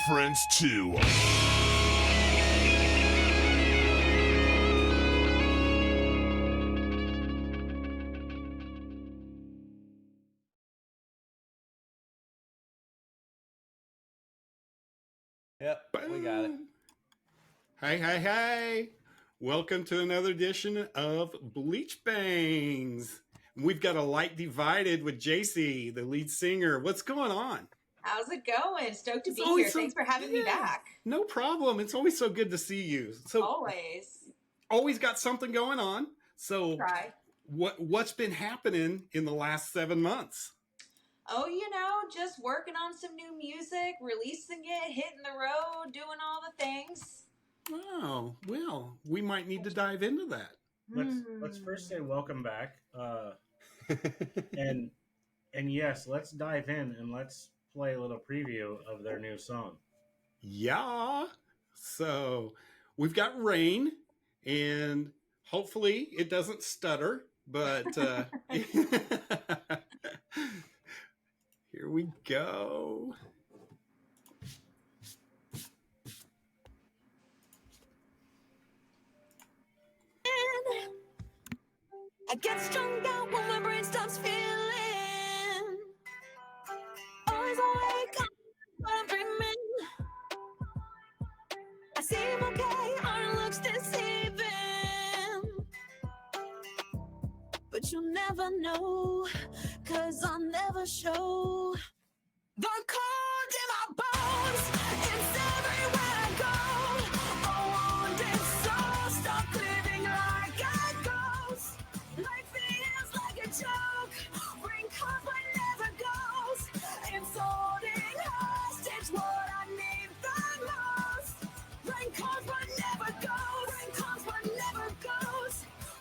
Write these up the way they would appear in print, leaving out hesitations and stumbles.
Friends too. Yep, we got it. Hey, hey, hey. Welcome to another edition of BleachBANGS. We've got a light divided with JC, the lead singer. What's going on? How's it going? Stoked to be here. Thanks for having me back. No problem. It's always so good to see you. So always got something going on. So what's been happening in the last 7 months? Oh, just working on some new music, releasing it, hitting the road, doing all the things. Oh, well, we might need to dive into that. Let's first say welcome back. And yes, let's dive in and let's play a little preview of their new song. Yeah. So we've got Rain, and hopefully it doesn't stutter, but here we go. I get strung out when my brain stops feeling. Always awake, but I'm dreaming. I seem okay, our looks deceiving. But you'll never know, 'cause I'll never show. The cold in my bones, it's everywhere I go. A wounded soul, stuck living like a ghost. Life feels like a joke, rain comes but never goes. It's holding hostage what I need the most. Rain comes but never goes, rain comes but never goes.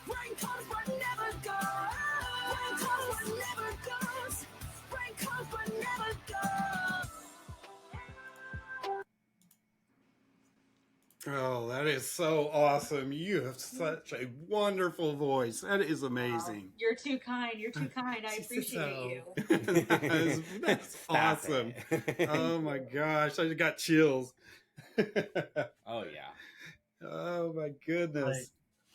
Rain comes but never goes, rain comes but never goes. Rain comes but never goes. Oh, that is so awesome. You have such a wonderful voice. That is amazing. Wow. You're too kind. You're too kind. I appreciate you. That's awesome. Oh my gosh. I just got chills. Oh, yeah. Oh my goodness.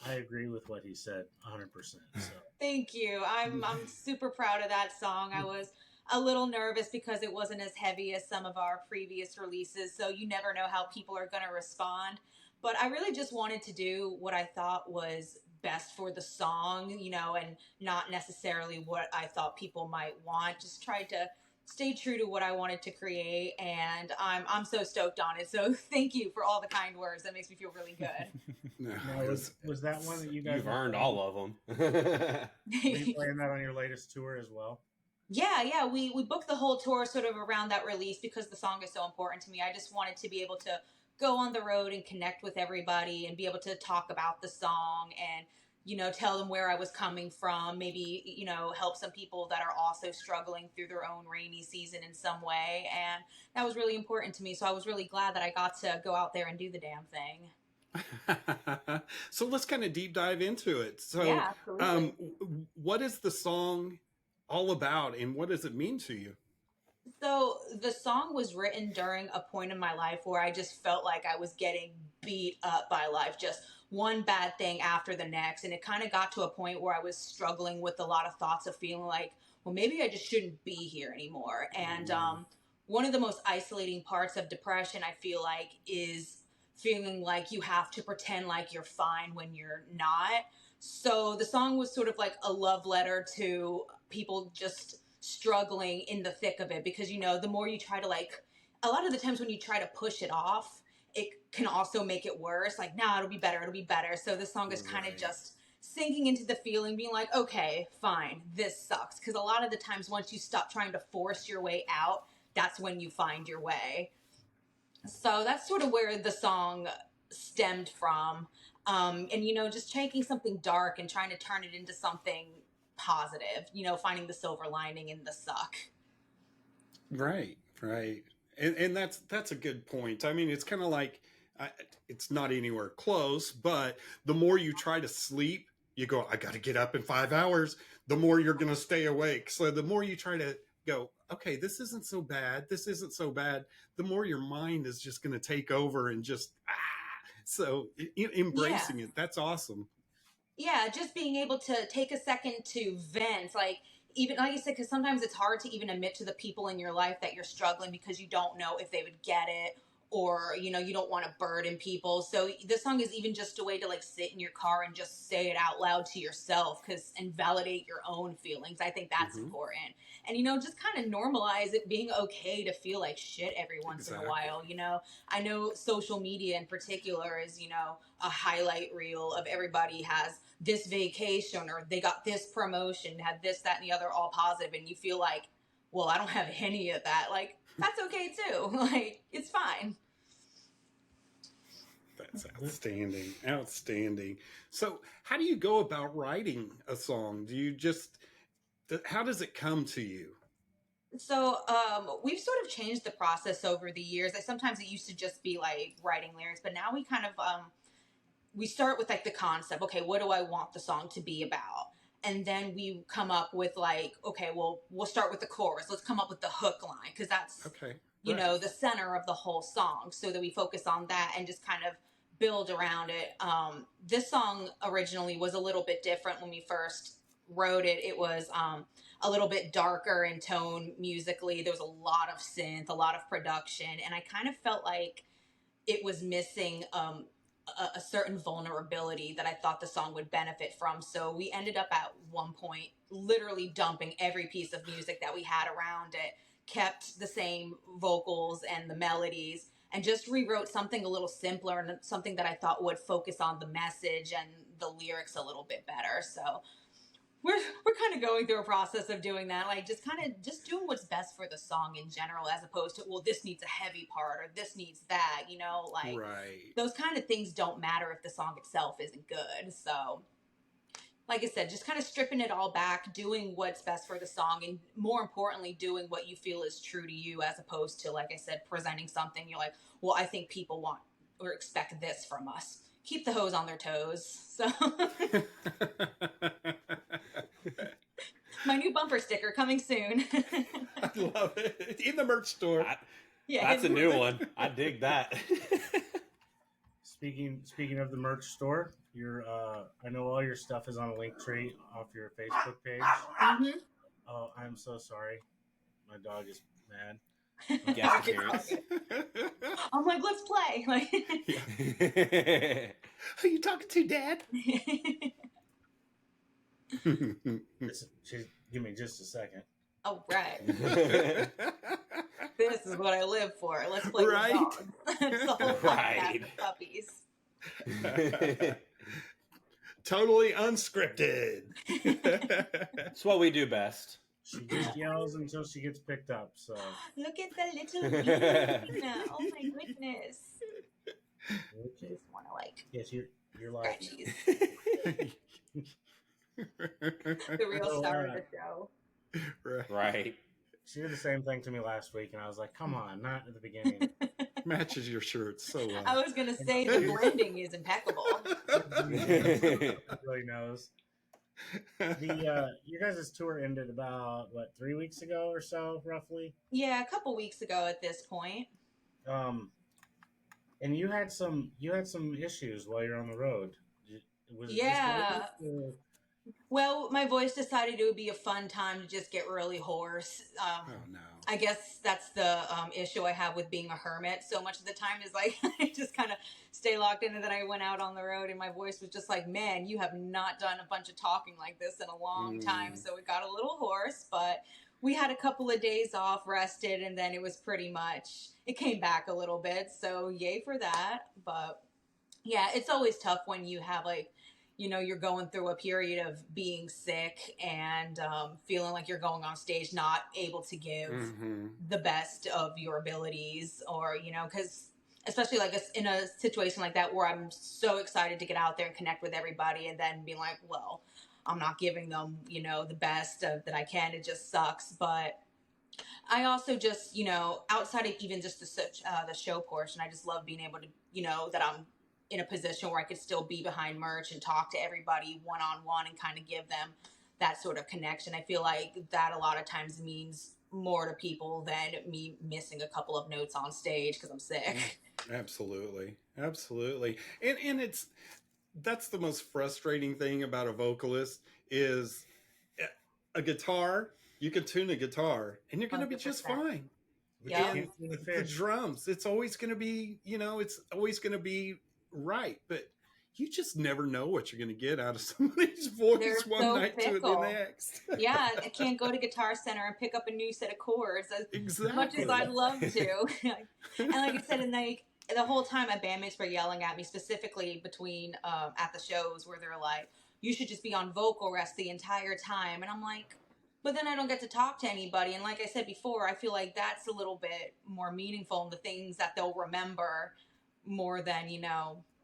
I agree with what he said 100%. So. Thank you. I'm super proud of that song. I was a little nervous because it wasn't as heavy as some of our previous releases, so you never know how people are going to respond. But I really just wanted to do what I thought was best for the song, and not necessarily what I thought people might want. Just tried to stay true to what I wanted to create, and I'm so stoked on it. So thank you for all the kind words. That makes me feel really good. Was that one that you guys... You've earned all of them. Were you playing that on your latest tour as well? Yeah, we booked the whole tour sort of around that release because the song is so important to me. I just wanted to be able to go on the road and connect with everybody and be able to talk about the song and, tell them where I was coming from, maybe, help some people that are also struggling through their own rainy season in some way. And that was really important to me. So I was really glad that I got to go out there and do the damn thing. So let's kind of deep dive into it. So yeah, absolutely. What is the song all about and what does it mean to you? So the song was written during a point in my life where I just felt like I was getting beat up by life, just one bad thing after the next. And it kind of got to a point where I was struggling with a lot of thoughts of feeling like, well, maybe I just shouldn't be here anymore. And one of the most isolating parts of depression, I feel like, is feeling like you have to pretend like you're fine when you're not. So the song was sort of like a love letter to people just struggling in the thick of it, because, you know, the more you try to, like, a lot of the times when you try to push it off, it can also make it worse. Like, nah, it'll be better. It'll be better. So the song is kind of just sinking into the feeling, being like, okay, fine, this sucks. Because a lot of the times once you stop trying to force your way out, that's when you find your way. So that's sort of where the song stemmed from. And, you know, just taking something dark and trying to turn it into something positive, you know, finding the silver lining in the suck. Right. And that's a good point. I mean, it's kind of like, it's not anywhere close, but the more you try to sleep, you go, I got to get up in 5 hours, the more you're going to stay awake. So the more you try to go, okay, this isn't so bad, the more your mind is just going to take over and just, so embracing it. That's awesome. Yeah, just being able to take a second to vent, like, even like you said, because sometimes it's hard to even admit to the people in your life that you're struggling because you don't know if they would get it, or, you know, you don't want to burden people. So this song is even just a way to, like, sit in your car and just say it out loud to yourself, and validate your own feelings. I think that's important. And, you know, just kind of normalize it being okay to feel like shit every once in a while. You know, I know social media in particular is, you know, a highlight reel of everybody has this vacation, or they got this promotion, had this, that, and the other, all positive, and you feel like, well, I don't have any of that. Like, that's okay too. Like, it's fine. That's outstanding. So how do you go about writing a song? Do you just, how does it come to you? So we've sort of changed the process over the years. Like, sometimes it used to just be like writing lyrics, but now we kind of we start with, like, the concept. Okay, what do I want the song to be about? And then we come up with, like, okay, well, we'll start with the chorus. Let's come up with the hook line, because that's, you know, the center of the whole song, so that we focus on that and just kind of build around it. This song originally was a little bit different when we first wrote it. It was a little bit darker in tone musically. There was a lot of synth, a lot of production, and I kind of felt like it was missing a certain vulnerability that I thought the song would benefit from. So we ended up at one point literally dumping every piece of music that we had around it, kept the same vocals and the melodies, and just rewrote something a little simpler and something that I thought would focus on the message and the lyrics a little bit better. So we're kind of going through a process of doing that, like, just kind of just doing what's best for the song in general, as opposed to, well, this needs a heavy part or this needs that, you know, like, those kind of things don't matter if the song itself isn't good. So, like I said, just kind of stripping it all back, doing what's best for the song, and more importantly, doing what you feel is true to you, as opposed to, like I said, presenting something you're like, well, I think people want or expect this from us. Keep the hoes on their toes. So my new bumper sticker coming soon. I love it. In the merch store. That's a new one. I dig that. Speaking of the merch store, I know all your stuff is on a link tree off your Facebook page. Mm-hmm. Oh, I'm so sorry. My dog is mad. I'm like, let's play. Like, who are you talking to, Dad? Give me just a second. Oh, right. This is what I live for. Let's play with dogs. It's the whole podcast of puppies. Totally unscripted. It's what we do best. She just yells until she gets picked up. So look at the little Luna. Oh my goodness. Okay. Just want to, like, yes, you're like the real star of the show. Right. She did the same thing to me last week, and I was like, come on, not at the beginning. Matches your shirt so well. I was going to say the blending is impeccable. Really knows. Your guys' tour ended about, 3 weeks ago or so, roughly? Yeah, a couple weeks ago at this point. And you had some issues while you're on the road. Was it just Yeah. vocals? Well, my voice decided it would be a fun time to just get really hoarse. Oh no. I guess that's the issue I have with being a hermit. So much of the time is like I just kind of stay locked in, and then I went out on the road, and my voice was just like, "Man, you have not done a bunch of talking like this in a long time." So it got a little hoarse, but we had a couple of days off, rested, and then it was pretty much it came back a little bit. So yay for that. But yeah, it's always tough when you have like, you're going through a period of being sick and feeling like you're going on stage not able to give the best of your abilities, or because especially like in a situation like that where I'm so excited to get out there and connect with everybody, and then being like, well, I'm not giving them the best that I can. It just sucks. But I also just, outside of even just the show portion, I just love being able to, that I'm in a position where I could still be behind merch and talk to everybody one on one and kind of give them that sort of connection. I feel like that a lot of times means more to people than me missing a couple of notes on stage because I'm sick. Absolutely. Absolutely. And that's the most frustrating thing about a vocalist is a guitar. You can tune a guitar and you're going to be just 100%. fine. Yeah. And the drums, it's always going to be, it's always going to be right. But you just never know what you're going to get out of somebody's voice They're one so night fickle. to the next. Yeah, I can't go to Guitar Center and pick up a new set of chords as much as Exactly. I'd love to. And like I said, and the whole time my bandmates were yelling at me, specifically between at the shows where they're like, you should just be on vocal rest the entire time. And I'm like, but then I don't get to talk to anybody. And like I said before, I feel like that's a little bit more meaningful in the things that they'll remember more than,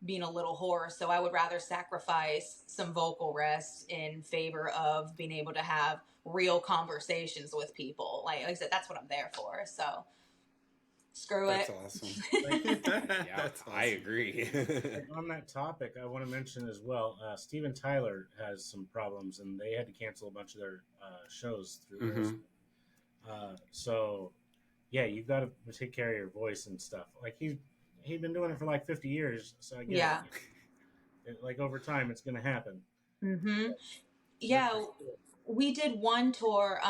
being a little hoarse. So I would rather sacrifice some vocal rest in favor of being able to have real conversations with people. Like I said, that's what I'm there for. So screw That's it. awesome. Yeah, That's awesome. I agree. On that topic, I want to mention as well, Steven Tyler has some problems, and they had to cancel a bunch of their shows through theirs. So, yeah, you've got to take care of your voice and stuff. Like he'd been doing it for like 50 years, so I guess like over time it's going to happen. Mm-hmm. Yeah, we did one tour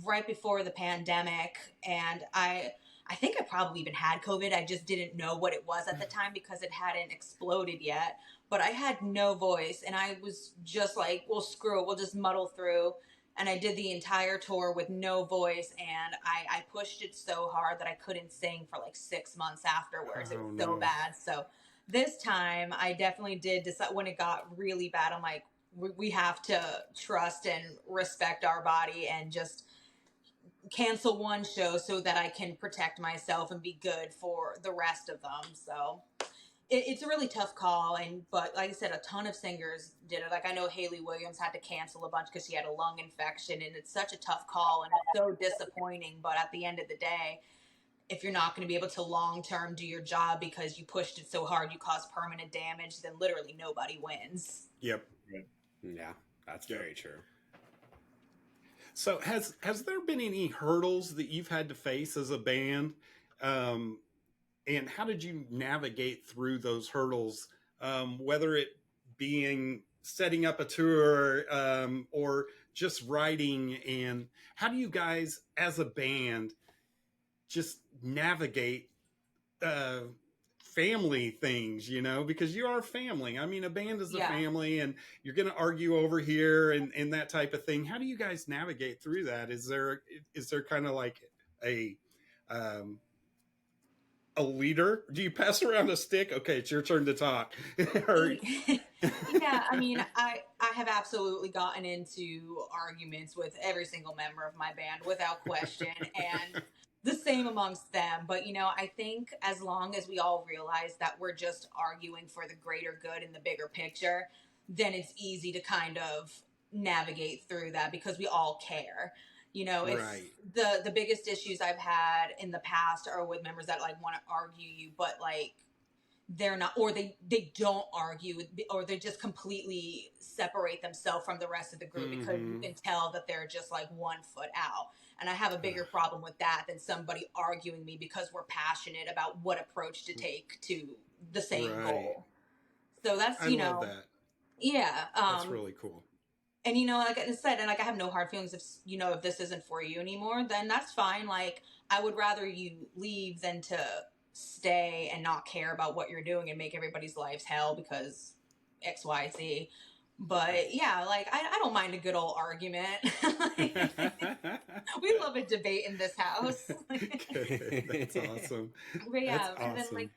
right before the pandemic, and I think I probably even had COVID. I just didn't know what it was at the time because it hadn't exploded yet. But I had no voice, and I was just like, well, screw it. We'll just muddle through. And I did the entire tour with no voice, and I pushed it so hard that I couldn't sing for like 6 months afterwards. It was so bad. So this time I definitely did decide when it got really bad. I'm like, we have to trust and respect our body and just cancel one show so that I can protect myself and be good for the rest of them. So it's a really tough call, but like I said, a ton of singers did it. Like I know Hayley Williams had to cancel a bunch because she had a lung infection, and it's such a tough call and it's so disappointing. But at the end of the day, if you're not going to be able to long term do your job because you pushed it so hard, you caused permanent damage, then literally nobody wins. Yep. Yeah, that's very true. So has there been any hurdles that you've had to face as a band? And how did you navigate through those hurdles, whether it being setting up a tour or just writing? And how do you guys as a band just navigate family things, because you are family. I mean, a band is a family, and you're going to argue over here and that type of thing. How do you guys navigate through that? Is there kind of like a leader? Do you pass around a stick? Okay, it's your turn to talk. Yeah, I mean, I have absolutely gotten into arguments with every single member of my band without question, and the same amongst them. But, I think as long as we all realize that we're just arguing for the greater good in the bigger picture, then it's easy to kind of navigate through that because we all care. It's Right. the biggest issues I've had in the past are with members that like want to argue you, but like they're not, or they don't argue, or they just completely separate themselves from the rest of the group because you can tell that they're just like 1 foot out. And I have a bigger problem with that than somebody arguing me because we're passionate about what approach to take to the same goal. So that's, I love that. Yeah. That's really cool. And, like I said, and like I have no hard feelings if, if this isn't for you anymore, then that's fine. Like, I would rather you leave than to stay and not care about what you're doing and make everybody's lives hell because X, Y, Z. But yeah, like I don't mind a good old argument. We love a debate in this house. That's awesome. But yeah, That's and then awesome. like,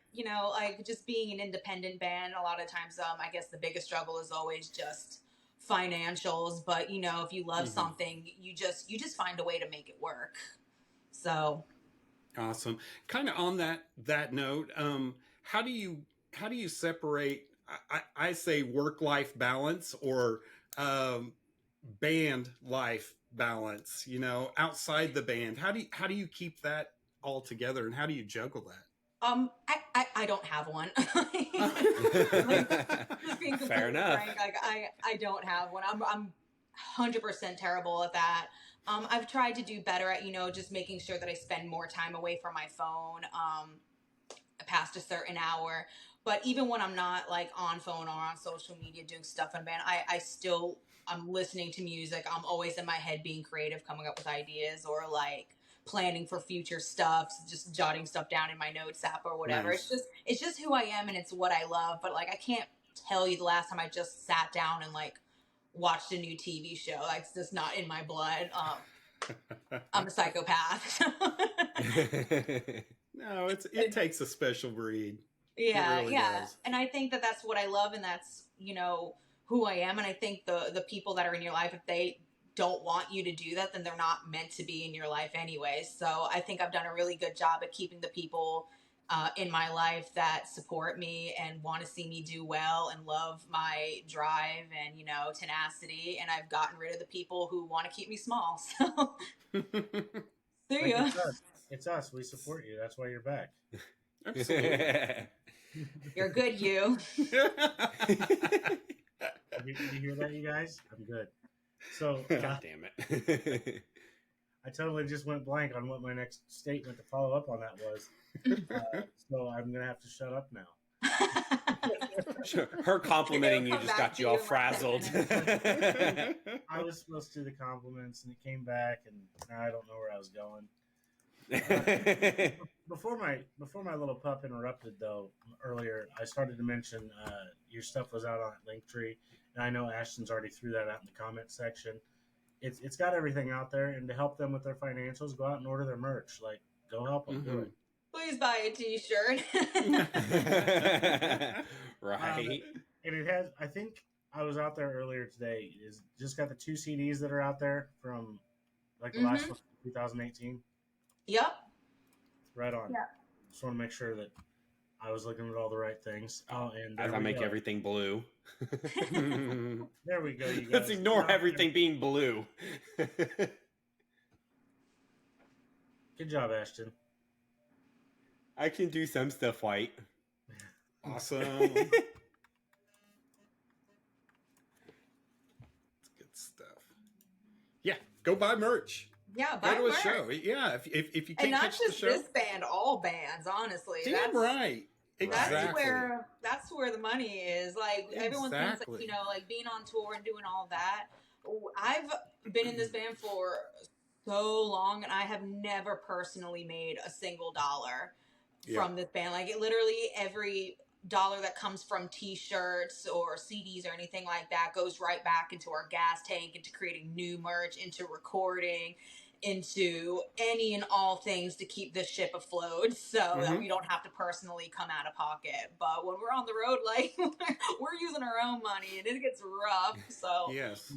like just being an independent band, a lot of times, I guess the biggest struggle is always just financials. But if you love something, you just find a way to make it work. So awesome. Kind of on that note, how do you separate? I say work-life balance or band life balance. Outside the band, how do you keep that all together, and how do you juggle that? I don't have one. Just being Fair enough. frank, like I don't have one. I'm 100% terrible at that. I've tried to do better at, just making sure that I spend more time away from my phone, past a certain hour. But even when I'm not like on phone or on social media doing stuff in a band, I'm listening to music. I'm always in my head being creative, coming up with ideas or like planning for future stuff, just jotting stuff down in my notes app or whatever. Nice. It's just who I am and it's what I love. But like, I can't tell you the last time I just sat down and like watched a new TV show. Like, it's just not in my blood. I'm a psychopath. No, it takes a special breed. Yeah, really yeah. does. And I think that that's what I love, and that's, who I am. And I think the people that are in your life, if they don't want you to do that, then they're not meant to be in your life anyway. So I think I've done a really good job at keeping the people in my life that support me and want to see me do well and love my drive and, tenacity. And I've gotten rid of the people who want to keep me small. So there you go. It's us. We support you. That's why you're back. Absolutely. You're good, you. Did you hear that, you guys? I'm good. So, God damn it. I totally just went blank on what my next statement to follow up on that was. So I'm going to have to shut up now. Sure. Her complimenting you It'll come just back got to you all you in like 10 frazzled. I was supposed to do the compliments and it came back and now I don't know where I was going. Before my little pup interrupted though earlier, I started to mention your stuff was out on Linktree, and I know Ashton's already threw that out in the comment section. It's got everything out there, and to help them with their financials, go out and order their merch. Like, go help them do it. Please buy a t-shirt. Right. And it has. I think I was out there earlier today. Is just got the 2 CDs that are out there from like the last one, 2018. Yep. Right on. Yeah. Just want to make sure that I was looking at all the right things. Oh, and As I make everything blue. There we go. You guys. Let's ignore everything being blue. Good job, Ashton. I can do some stuff white. Awesome. That's good stuff. Yeah, go buy merch. Yeah, buy Go to a merch. show. Yeah, if you And can't not catch the just show, this band, all bands, honestly. damn right. Exactly. That's where the money is. Like, everyone thinks that, Exactly. like being on tour and doing all that. I've been in this band for so long, and I have never personally made a single dollar from this band. Like, it literally every dollar that comes from t-shirts or CDs or anything like that goes right back into our gas tank, into creating new merch, into recording, into any and all things to keep this ship afloat, so that we don't have to personally come out of pocket. But when we're on the road, like, we're using our own money and it gets rough. So Yes.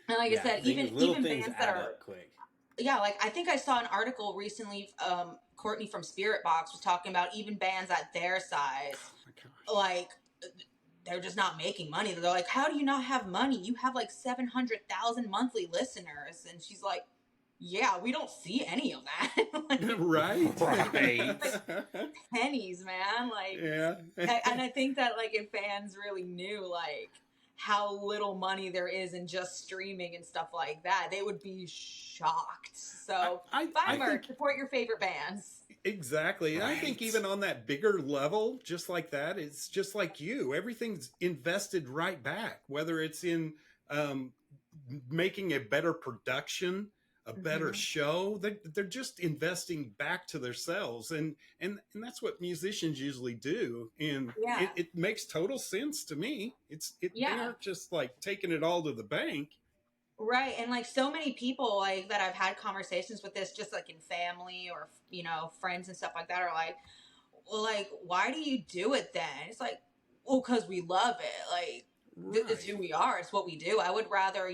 and like I said, even things bands that add are up quick. yeah, like I think I saw an article recently, Courtney from Spirit Box was talking about even bands at their size, like, they're just not making money. They're like, how do you not have money? You have like 700,000 monthly listeners. And she's like, yeah, we don't see any of that. Like, Right. Right. pennies, man. Like, Yeah. and I think that like if fans really knew like how little money there is in just streaming and stuff like that, they would be shocked. So I buy merch, think support your favorite bands. exactly. And I think Right. even on that bigger level, just like that, it's just like you. Everything's invested right back, whether it's in um, making a better production, a better Mhm. show. They're just investing back to themselves, and that's what musicians usually do. And Yeah. it makes total sense to me. They Yeah. aren't just like taking it all to the bank. Right. And like so many people like that I've had conversations with this just like in family or friends and stuff like that are like, well, like, why do you do it then? It's like, well, because we love it. Like, it's who we are. It's what we do. I would rather,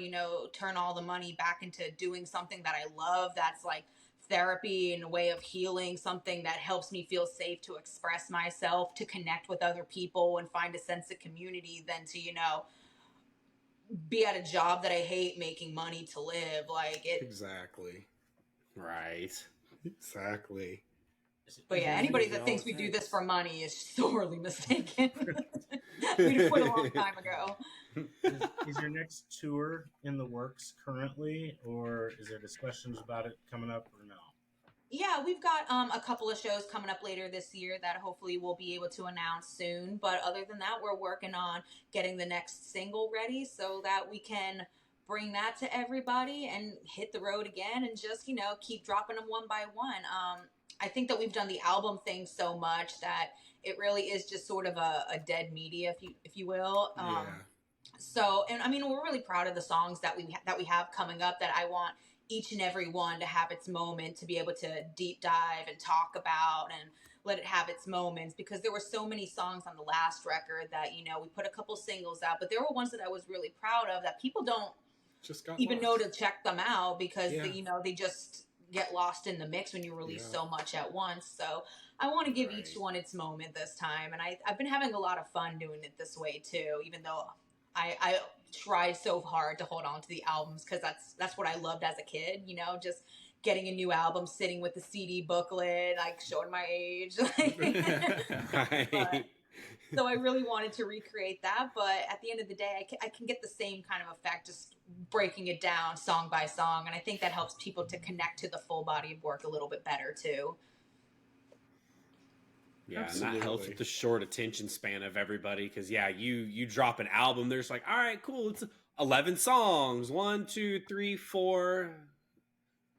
turn all the money back into doing something that I love. That's like therapy and a way of healing, something that helps me feel safe to express myself, to connect with other people and find a sense of community than to, be at a job that I hate making money to live. Like it, Exactly. Right. Exactly. but yeah, Is anybody your- that thinks we do this for money is sorely mistaken. We'd have quit a long time ago. is your next tour in the works currently, or is there discussions about it coming up, or no? Yeah, we've got a couple of shows coming up later this year that hopefully we'll be able to announce soon. But other than that, we're working on getting the next single ready so that we can bring that to everybody and hit the road again and just, keep dropping them one by one. I think that we've done the album thing so much that it really is just sort of a dead media, if you will. Yeah. So, and I mean, we're really proud of the songs that we have coming up. That I want each and every one to have its moment, to be able to deep dive and talk about and let it have its moments, because there were so many songs on the last record that we put a couple singles out, but there were ones that I was really proud of that people don't Just got even lost. know to check them out because Yeah. they just get lost in the mix when you release Yeah. so much at once. So I want to give each Right. one its moment this time, and I've been having a lot of fun doing it this way too, even though I try so hard to hold on to the albums because that's what I loved as a kid, just getting a new album, sitting with the CD booklet, like showing my age. But, Right. so I really wanted to recreate that, but at the end of the day, I can get the same kind of effect just breaking it down song by song, and I think that helps people to connect to the full body of work a little bit better too. Yeah, and that helps Absolutely. with the short attention span of everybody. Because yeah, you drop an album, there's like, all right, cool, it's 11 songs, 1, 2, 3, 4.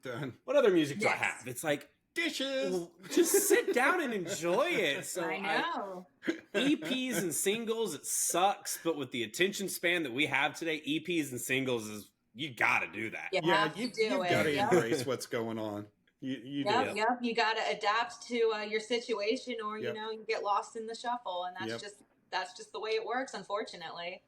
Done. What other music do I Yes. have? It's like, Dishes. well, just sit down and enjoy it. So I know. EPs and singles, it sucks, but with the attention span that we have today, EPs and singles is you got to do that. You Yeah, have to you've do got it. to Yep. embrace what's going on. You Yep, do. yep. You got to adapt to your situation, or Yep. you get lost in the shuffle, and Yep. that's just the way it works, unfortunately.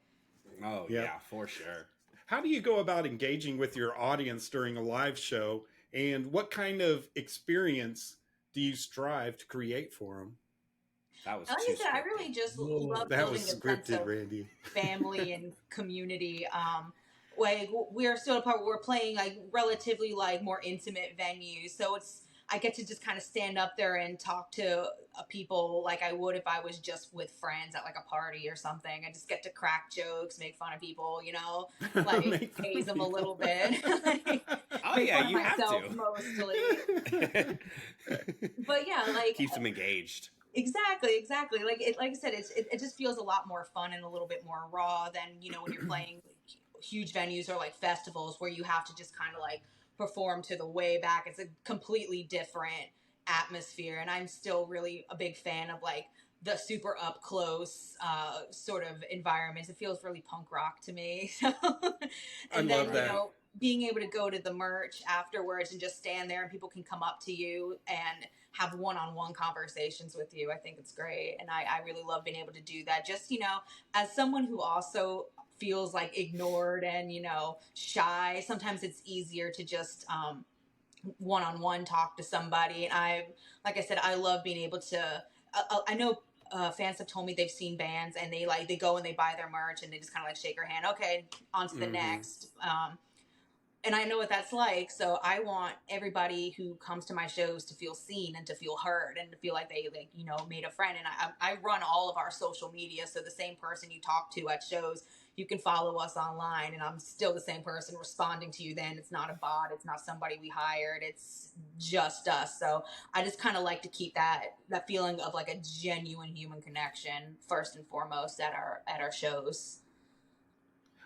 Oh Yep. yeah, for sure. How do you go about engaging with your audience during a live show, and what kind of experience do you strive to create for them? That was Like too I said, I scripted. really just Whoa, love That building was a sense scripted, of Randy. family and community. Like we're still a part where we're playing like relatively like more intimate venues, so I get to just kind of stand up there and talk to people like I would if I was just with friends at like a party or something. I just get to crack jokes, make fun of people, like Make fun haze of them a little bit. Oh Make yeah, fun of you have myself to. mostly. But yeah, like Keeps them engaged. exactly. Like I said, it just feels a lot more fun and a little bit more raw than when you're playing huge venues or like festivals where you have to just kind of like perform to the way back. It's a completely different atmosphere, and I'm still really a big fan of like the super up close sort of environments. It feels really punk rock to me. And I love then that. being able to go to the merch afterwards and just stand there and people can come up to you and have one-on-one conversations with you. I think it's great, and I really love being able to do that. Just as someone who also feels like ignored and shy, sometimes it's easier to just one-on-one talk to somebody. And like I said, I love being able to I know fans have told me they've seen bands and they go and they buy their merch and they just kind of like shake your hand, okay, on to the Mhm. next. And I know what that's like. So I want everybody who comes to my shows to feel seen and to feel heard and to feel like they, like, you know, made a friend. And I run all of our social media. So the same person you talk to at shows, you can follow us online, and I'm still the same person responding to you then. It's not a bot. It's not somebody we hired. It's just us. So I just kind of like to keep that feeling of like a genuine human connection first and foremost at our shows.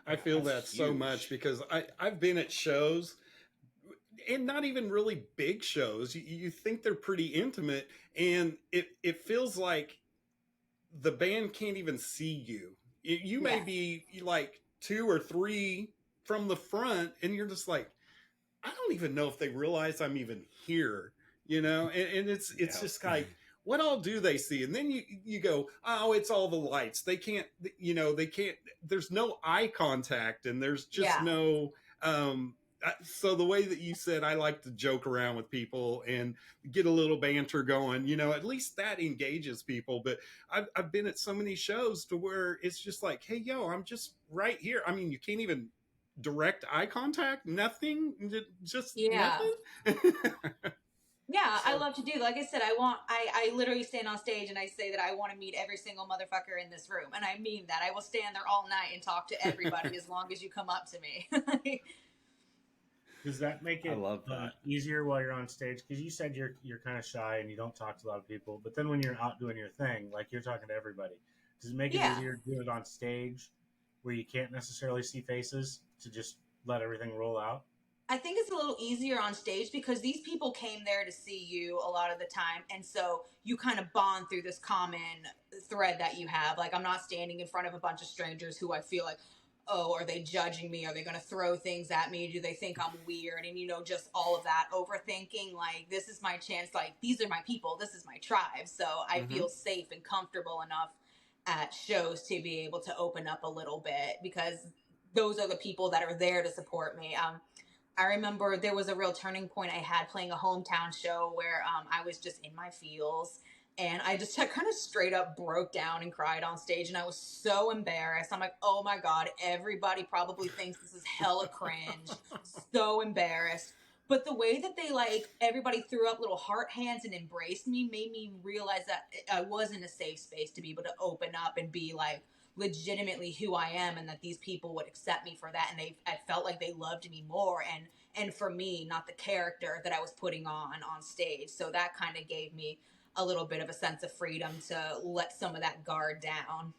I feel that That's so huge. much because I've been at shows, and not even really big shows. You think they're pretty intimate, and it feels like the band can't even see you. You may Yes. be like 2 or 3 from the front, and you're just like, I don't even know if they realize I'm even here, you know? And it's Yeah. just like, what all do they see? And then you go, oh, it's all the lights. They can't, you know, they can't, there's no eye contact, and there's just Yeah. no, so the way that you said, I like to joke around with people and get a little banter going, you know, at least that engages people. But I've been at so many shows to where it's just like, hey, yo, I'm just right here. I mean, you can't even direct eye contact, nothing, just Yeah. nothing. Yeah, I So- love to do. Like I said, I literally stand on stage and I say that I want to meet every single motherfucker in this room. And I mean that. I will stand there all night and talk to everybody as long as you come up to me. Does that make it I love that. easier while you're on stage? Because you said you're kind of shy and you don't talk to a lot of people, but then when you're out doing your thing, like you're talking to everybody, does it make it Yeah. easier to do it on stage where you can't necessarily see faces to just let everything roll out? I think it's a little easier on stage because these people came there to see you a lot of the time. And so you kind of bond through this common thread that you have. Like, I'm not standing in front of a bunch of strangers who I feel like, oh, are they judging me? Are they going to throw things at me? Do they think I'm weird? And, you know, just all of that overthinking. Like, this is my chance. Like, these are my people. This is my tribe. So I feel safe and comfortable enough at shows to be able to open up a little bit because those are the people that are there to support me. I remember there was a real turning point I had playing a hometown show where I was just in my feels, and I just kind of straight up broke down and cried on stage, and I was so embarrassed. I'm like, oh my God, everybody probably thinks this is hella cringe. So embarrassed. But the way that they, like, everybody threw up little heart hands and embraced me made me realize that I was in a safe space to be able to open up and be like, legitimately who I am, and that these people would accept me for that, and I felt like they loved me more, and for me, not the character that I was putting on stage. So that kind of gave me a little bit of a sense of freedom to let some of that guard down.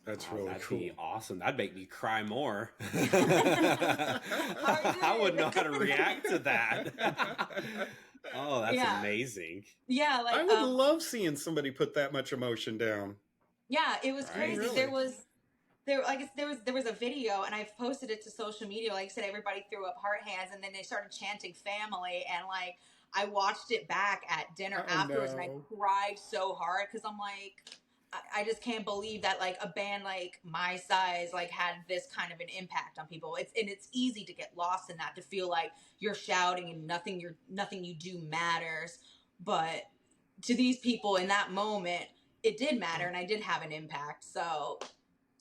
That's Wow, really that'd cool. be awesome. That'd make me cry more. Alright, I wouldn't know how to react to that. Oh, that's Yeah. amazing. Yeah, like I would love seeing somebody put that much emotion down. yeah, it was Right. crazy. Really? There was a video, and I've posted it to social media. Like I said, everybody threw up heart hands, and then they started chanting family, and like I watched it back at dinner Oh, afterwards, and I no. cried so hard because I'm like, I just can't believe that like a band like my size like had this kind of an impact on people. It's easy to get lost in that, to feel like you're shouting and nothing you do matters. But to these people in that moment, it did matter, and I did have an impact. So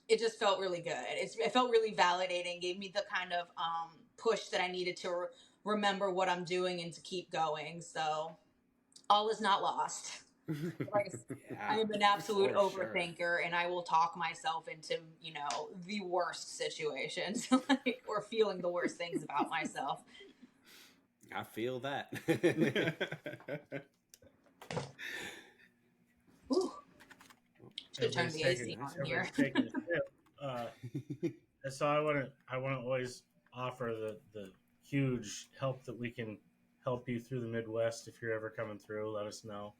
it just felt really good. It felt really validating, gave me the kind of push that I needed to remember what I'm doing and to keep going. So all is not lost. Like, I Yeah, am an absolute for sure. overthinker, and I will talk myself into, you know, the worst situations, like, or feeling the worst things about myself. I feel that. Whew. Should turn the Everybody's AC taking- on here. everybody's taking a sip. And so I want to always offer the huge help that we can help you through the Midwest. If you're ever coming through, let us know.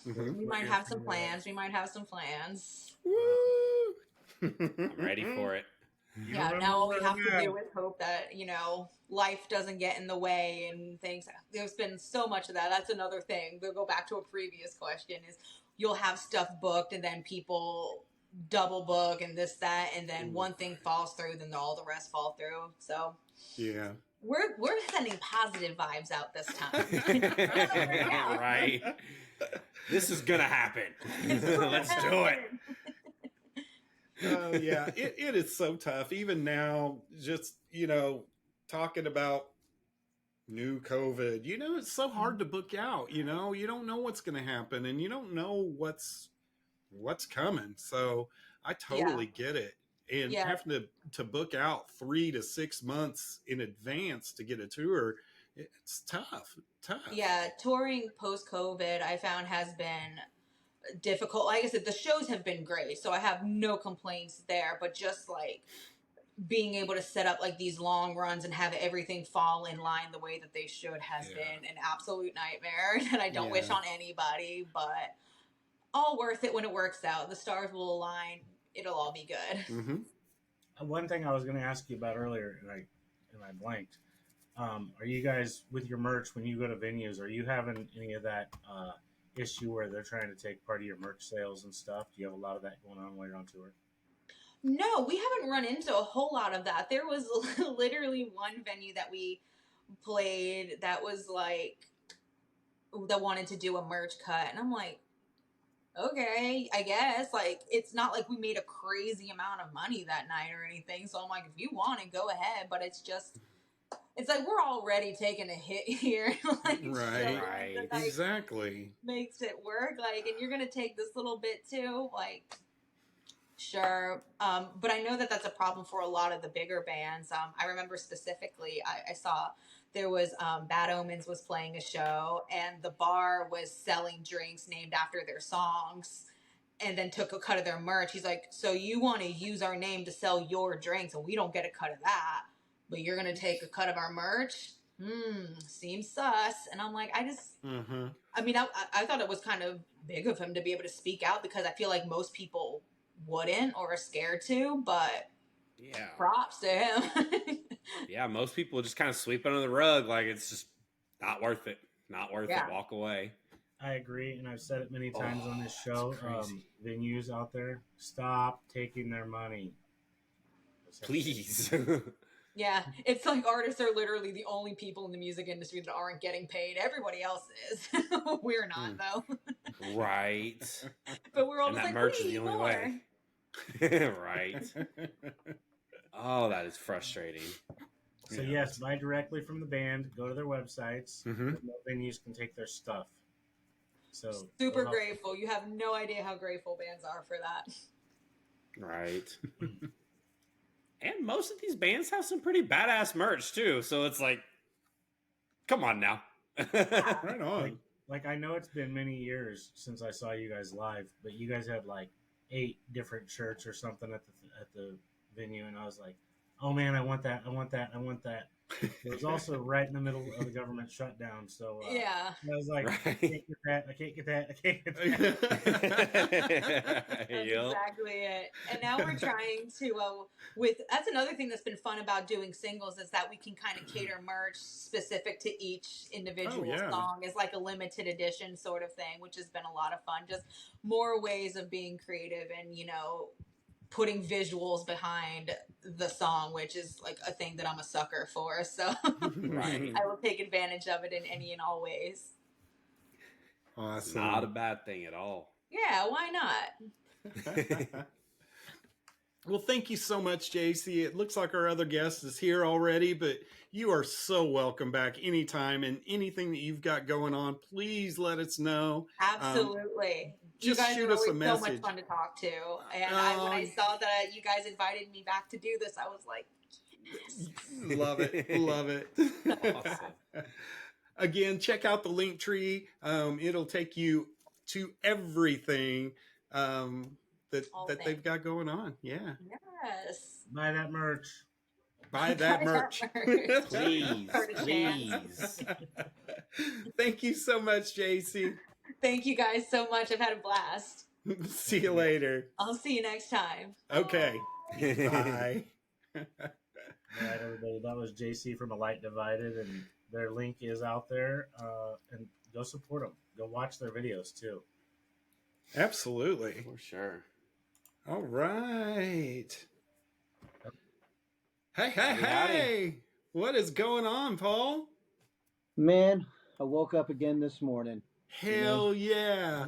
Mhm. We might have some plans. Woo! I'm ready for it. You Yeah, remember now all we where have I'm to at. do is hope that, you know, life doesn't get in the way and things. There's been so much of that. That's another thing. We'll go back to a previous question, is you'll have stuff booked and then people double book and this, that, and then one thing falls through, then all the rest fall through. So Yeah. we're sending positive vibes out this time. Right. This is gonna happen. Let's do it. Oh yeah, it is so tough. Even now, just talking about new COVID, it's so hard to book out. You don't know what's going to happen, and you don't know what's coming. So I Yeah. totally get it. And Yeah. having to book out 3 to 6 months in advance to get a tour, it's tough. Tough. Yeah. Touring post COVID, I found has been difficult. Like I said, the shows have been great, so I have no complaints there. But just like being able to set up like these long runs and have everything fall in line the way that they should has Yeah. been an absolute nightmare. And I don't wish Yeah. on anybody, but all worth it when it works out. The stars will align. It'll all be good. Mm-hmm. One thing I was going to ask you about earlier, and I blanked. Are you guys with your merch when you go to venues? Are you having any of that issue where they're trying to take part of your merch sales and stuff? Do you have a lot of that going on while you're on tour? No, we haven't run into a whole lot of that. There was literally one venue that we played that was like, that wanted to do a merch cut. And I'm like, okay, I guess. Like, it's not like we made a crazy amount of money that night or anything. So I'm like, if you want it, go ahead. But it's just, it's like we're already taking a hit here. Like, Right. so Right. that, like, Exactly. makes it work. Like, and you're going to take this little bit too. Like, sure. But I know that that's a problem for a lot of the bigger bands. I remember specifically, I saw there was Bad Omens was playing a show, and the bar was selling drinks named after their songs, and then took a cut of their merch. He's like, so you want to use our name to sell your drinks, and we don't get a cut of that, but you're going to take a cut of our merch? Seems sus. And I'm like, Mm-hmm. I mean, I thought it was kind of big of him to be able to speak out, because I feel like most people wouldn't or are scared to, but Yeah. props to him. Yeah, most people just kind of sweep it under the rug like it's just not worth it. Not worth Yeah. it. Walk away. I agree, and I've said it many times on this it's show. crazy. Venues out there, stop taking their money. Please. Yeah, it's like artists are literally the only people in the music industry that aren't getting paid. Everybody else is. We're not, though. Right. But we're all And just that like, merch is please, the only more. way. Right. Oh, that is frustrating. So Yeah. yes, buy directly from the band. Go to their websites. Mhm. No venues can take their stuff. So Super go help. grateful. You have no idea how grateful bands are for that. Right. And most of these bands have some pretty badass merch too. So it's like, come on now. Right on. Like I know it's been many years since I saw you guys live, but you guys had like 8 different shirts or something at the venue, and I was like, oh man, I want that, I want that, I want that. It was also right in the middle of the government shutdown, so Yeah. I was like, Right. I can't get that, I can't get that, I can't get that. That's Yep. exactly it. And now we're trying to, that's another thing that's been fun about doing singles, is that we can kind of cater merch specific to each individual yeah. song as like a limited edition sort of thing, which has been a lot of fun. Just more ways of being creative and, putting visuals behind the song, which is like a thing that I'm a sucker for. So Right. I will take advantage of it in any and all ways. It's Awesome. not a bad thing at all. Yeah, why not? Well, thank you so much, JC. It looks like our other guest is here already, but you are so welcome back anytime, and anything that you've got going on, please let us know. Absolutely. You Just guys shoot are us a always so much message. fun to talk to. And when I saw that you guys invited me back to do this, I was like, yes. Love it. Love it. Awesome. Again, check out the link tree. It'll take you to everything that All that things. they've got going on. Yeah. Yes. Buy that merch. Buy that Buy merch. that merch. Please. Heard a chance. Please. Thank you so much, JC. Thank you guys so much. I've had a blast. See you later. I'll see you next time. Okay. Bye. All right, everybody. That was JC from A Light Divided, and their link is out there. And go support them. Go watch their videos too. Absolutely. For sure. All right. Hey, Howdy. hey. What is going on, Paul? Man, I woke up again this morning. Hell yeah.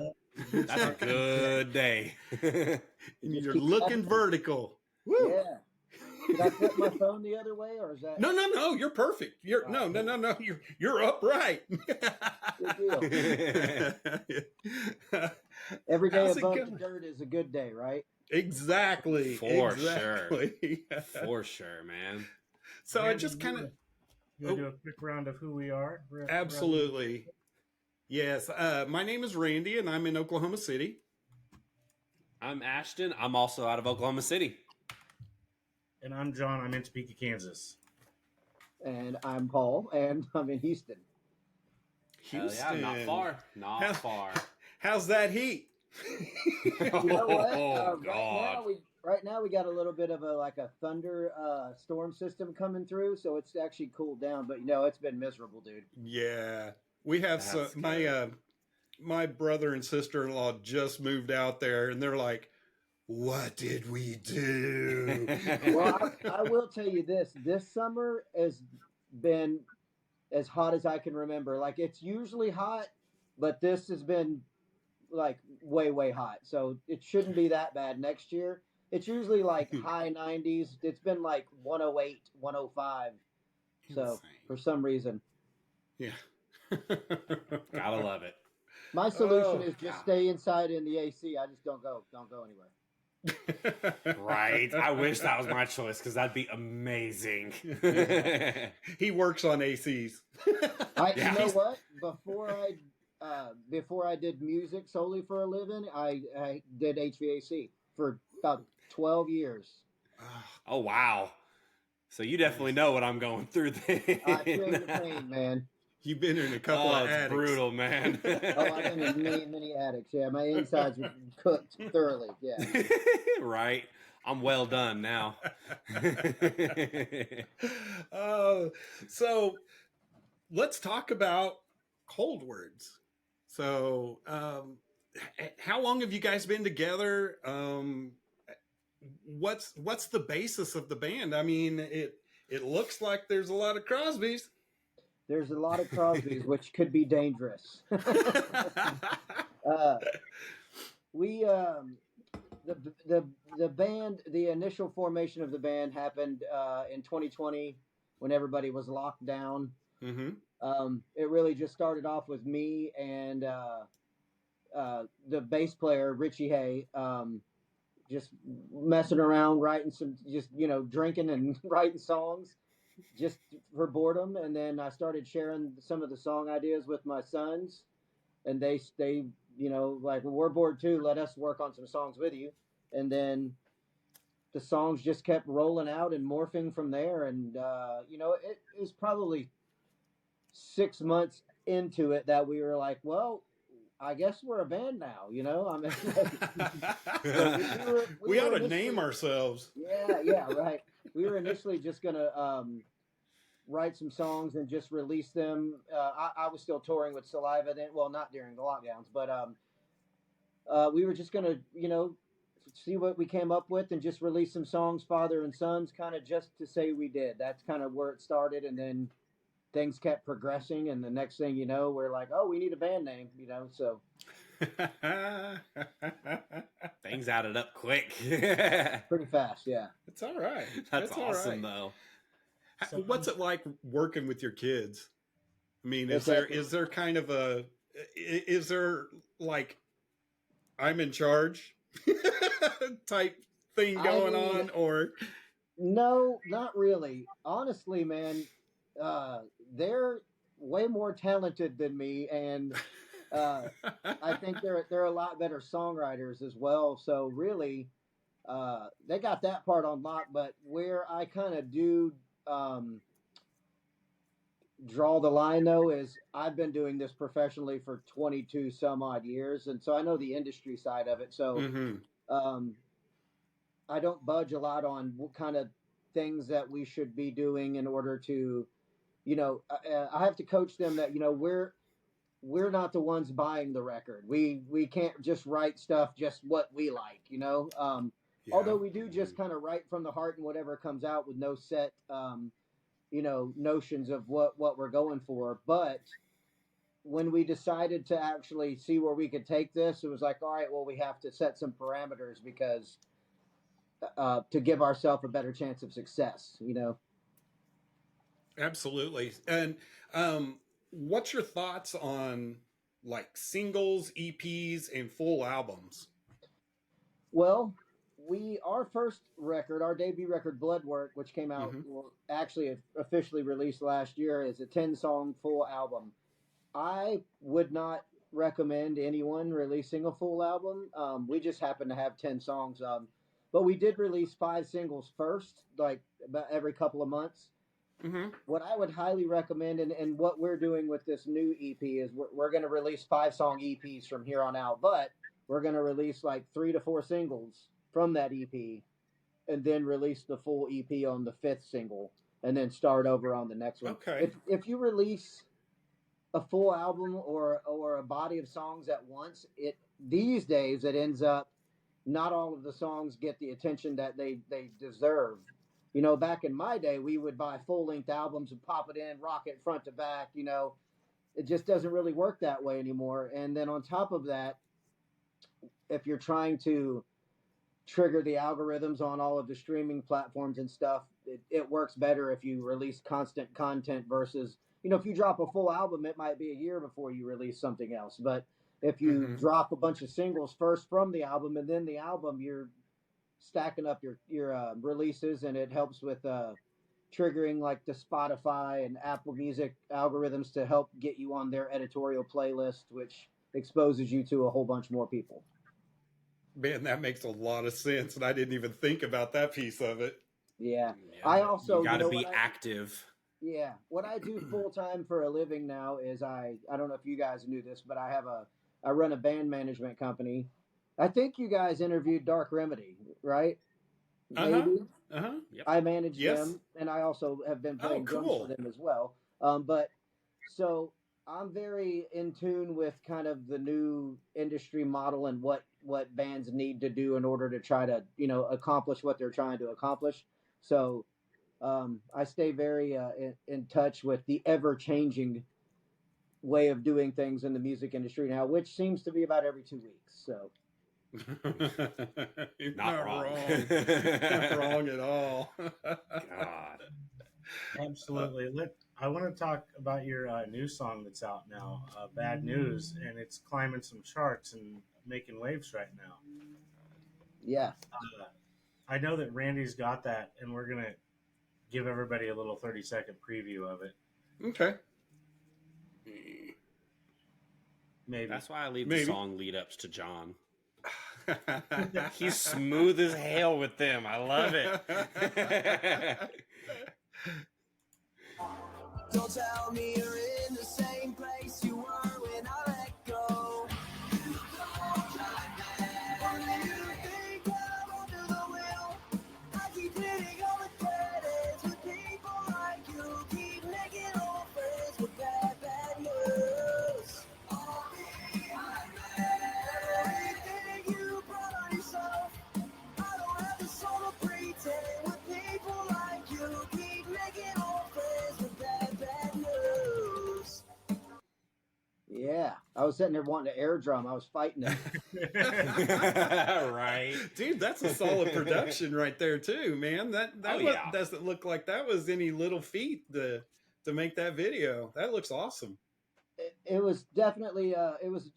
That's a good day. And Just you're keep looking tapping. vertical. Woo! Yeah. Should I flip my phone the other way, or is that No, you're perfect. You're All right, no, you're upright. good deal? Every day How's it above the going? dirt is a good day, right? Exactly. For exactly. For sure, man. So I Randy, just kind of you want to do a quick round of who we are? absolutely. Yes. My name is Randy and I'm in Oklahoma City. I'm Ashton. I'm also out of Oklahoma City. And I'm John. I'm in Topeka, Kansas. And I'm Paul, and I'm in Houston. Hell yeah, not far. Not How- far. How's that heat? You know what? Oh, Right God. now we got a little bit of a thunder storm system coming through, so it's actually cooled down. But it's been miserable, dude. Yeah. We have That's my brother and sister-in-law just moved out there and they're like, what did we do? Well, I will tell you this: this summer has been as hot as I can remember. Like, it's usually hot, but this has been like way hot. So it shouldn't be that bad next year. It's usually like high 90s. It's been like 108, 105. So Insane. for some reason, Yeah. Gotta love it. my solution Oh, is just God. stay inside in the AC. I just don't go anywhere. Right. I wish that was my choice because that'd be amazing. He works on ACs. You Yeah. know what? Before I did music solely for a living, I did HVAC for about 12 years. Oh, wow. So you definitely know what I'm going through then. I feel your pain, man. You've been in a couple Oh, of it's attics. brutal, man. Oh, I've been in many attics. Yeah, my insides were cooked thoroughly. Yeah. Right. I'm well done now. So let's talk about Coldwards. So, how long have you guys been together? What's the basis of the band? I mean, it looks like there's a lot of Crosbys. There's a lot of Crosbys, which could be dangerous. We the band, the initial formation of the band happened in 2020 when everybody was locked down. Mm-hmm. It really just started off with me and the bass player Richie Hay, just messing around, writing some, just drinking and writing songs, just for boredom. And then I started sharing some of the song ideas with my sons, and they like, well, we're bored too. Let us work on some songs with you. And then the songs just kept rolling out and morphing from there. And it was probably 6 months into it that we were like, well, I guess we're a band now, I mean, we ought to initially- name ourselves. Yeah, right. We were initially just gonna write some songs and just release them. I was still touring with Saliva then. Well, not during the lockdowns, but we were just gonna, see what we came up with and just release some songs, father and sons, kind of just to say we did. That's kind of where it started, and then things kept progressing, and the next thing you know, we're like, oh, we need a band name, so. Things added up quick. Pretty fast, yeah. It's all right. That's all awesome, right. though. What's it like working with your kids? I mean, is there kind of is there like I'm in charge type thing going on, or? No, not really. Honestly, man, they're way more talented than me, and I think they're a lot better songwriters as well. So really, they got that part on lock. But where I kind of do draw the line, though, is I've been doing this professionally for 22 some odd years, and so I know the industry side of it. So I don't budge a lot on what kind of things that we should be doing in order to, I have to coach them that, we're not the ones buying the record. We can't just write stuff just what we like, although we do just kind of write from the heart and whatever comes out with no set, notions of what we're going for. But when we decided to actually see where we could take this, it was like, all right, well, we have to set some parameters because to give ourselves a better chance of success, you know. Absolutely. And what's your thoughts on like singles, EPs, and full albums? Well, our first record, our debut record, Blood Work, which came out, Mm-hmm. well, actually officially released last year, is a 10-song full album. I would not recommend anyone releasing a full album. We just happen to have 10 songs. But we did release 5 singles first, like about every couple of months. Mm-hmm. What I would highly recommend, and what we're doing with this new EP, is we're going to release 5-song EPs from here on out. But we're going to release like 3 to 4 singles from that EP, and then release the full EP on the 5th single, and then start over on the next one. Okay. If you release a full album or a body of songs at once, these days it ends up not all of the songs get the attention that they deserve. You know, back in my day, we would buy full length albums and pop it in, rock it front to back. You know, it just doesn't really work that way anymore. And then on top of that, if you're trying to trigger the algorithms on all of the streaming platforms and stuff, it works better if you release constant content versus, you know, if you drop a full album, it might be a year before you release something else. But if you drop a bunch of singles first from the album and then the album, you're stacking up your releases, and it helps with triggering like the Spotify and Apple Music algorithms to help get you on their editorial playlist, which exposes you to a whole bunch more people. Man, that makes a lot of sense, and I didn't even think about that piece of it. Yeah. I also you got to know be active. Yeah, what I do full time for a living now is I don't know if you guys knew this, but I run a band management company. I think you guys interviewed Dark Remedy, right? Maybe. Yep. I manage Yes. them, and I also have been playing drums cool. for them as well. But so I'm very in tune with kind of the new industry model and what bands need to do in order to try to, you know, accomplish what they're trying to accomplish. So I stay very in touch with the ever-changing way of doing things in the music industry now, which seems to be about every 2 weeks. So You're Not wrong. Not wrong at all. God. Absolutely. I want to talk about your new song that's out now, Bad News, and it's climbing some charts and making waves right now. yeah. I know that Randy's got that, and we're going to give everybody a little 30-second preview of it. Okay. Maybe. That's why I leave Maybe. the song lead ups to John. He's smooth as hell with them. I love it. Don't tell me you're in the same place you were when I let go. Only you think I'm under the wheel. I keep hitting all the dead ends with people like you. Keep making old friends with bad news. All behind me. Everything you brought on yourself. I don't have the soul to pretend with people like you. Keep making old friends with bad news. Yeah. I was sitting there wanting to air drum. I was fighting it. Right. Dude, that's a solid production right there too, man. Yeah. Doesn't look like that was any little feat to make that video. That looks awesome. It was definitely it was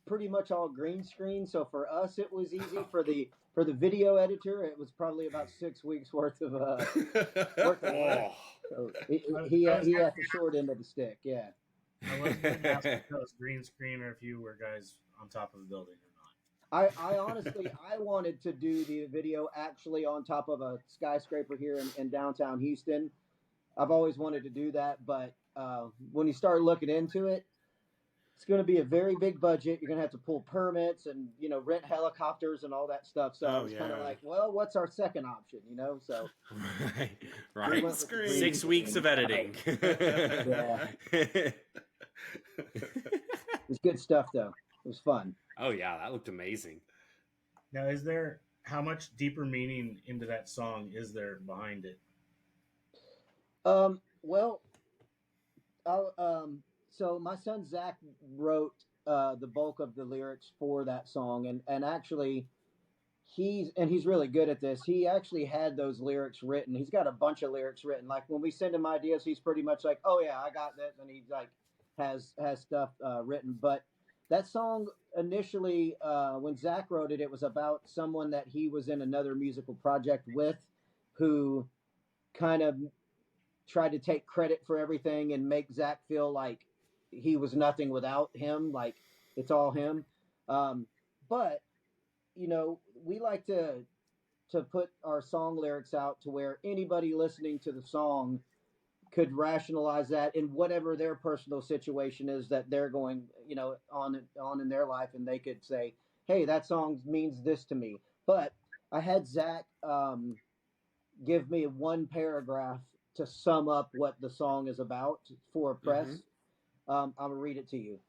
pretty much all green screen. So for us, it was easy. For the video editor, it was probably about 6 weeks worth of work. Oh. So he had the short end of the stick. Yeah. I wasn't going to ask if it was green screen or if you were guys on top of the building or not. I honestly, I wanted to do the video actually on top of a skyscraper here in downtown Houston. I've always wanted to do that, but when you start looking into it, it's going to be a very big budget. You're going to have to pull permits and, you know, rent helicopters and all that stuff. So I was kind of like, well, what's our second option, you know? So Right. went with the green 6 weeks of editing. Yeah. It was good stuff, though. It was fun. Oh yeah, that looked amazing. Now, how much deeper meaning into that song is there behind it? Well, So my son Zach wrote the bulk of the lyrics for that song, and actually he's really good at this. He actually had those lyrics written. He's got a bunch of lyrics written. Like when we send him ideas, he's pretty much like, "Oh yeah, I got this," and he like has stuff written. But that song initially, when Zach wrote it, it was about someone that he was in another musical project with, who kind of tried to take credit for everything and make Zach feel like he was nothing without him, like it's all him. But we like to put our song lyrics out to where anybody listening to the song could rationalize that in whatever their personal situation is that they're going, on in their life, and they could say, "Hey, that song means this to me." But I had Zach give me one paragraph to sum up what the song is about for press. I'm gonna read it to you.